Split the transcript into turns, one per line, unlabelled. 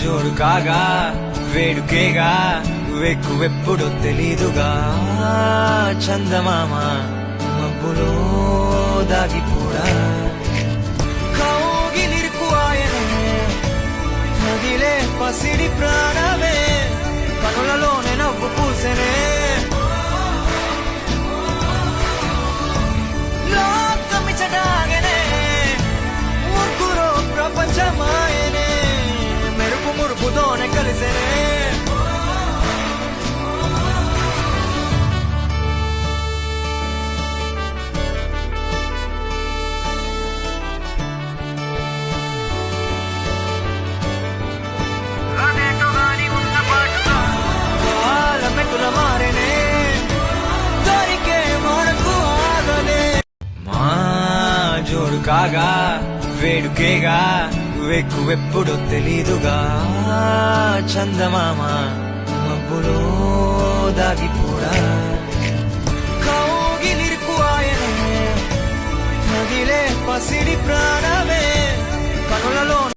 జోడు కాగా వేడుకేగా వెక్కువెప్పుడో తెలీదుగా చందమామ మబ్బులో దాగిపోడా కౌగిలిరుకు ఆయనే నదిలే పసిడి ప్రాణమే కనులలోనే నవ్వు పూసెనే లోకమిచ్చడాగనే ముగ్గురు ప్రపంచమాయనే మెరుపు మురుపుతోనే కలిసేనే మారేనే దొరికే మనకు ఆగలే మా జోడు కాగా వేడుకేగా వెక్కువెప్పుడో తెలీదుగా చందమామ మబ్బులో దాగిపోడా కౌగిలిరుకు ఆయనే నదిలే పసిడి ప్రాణ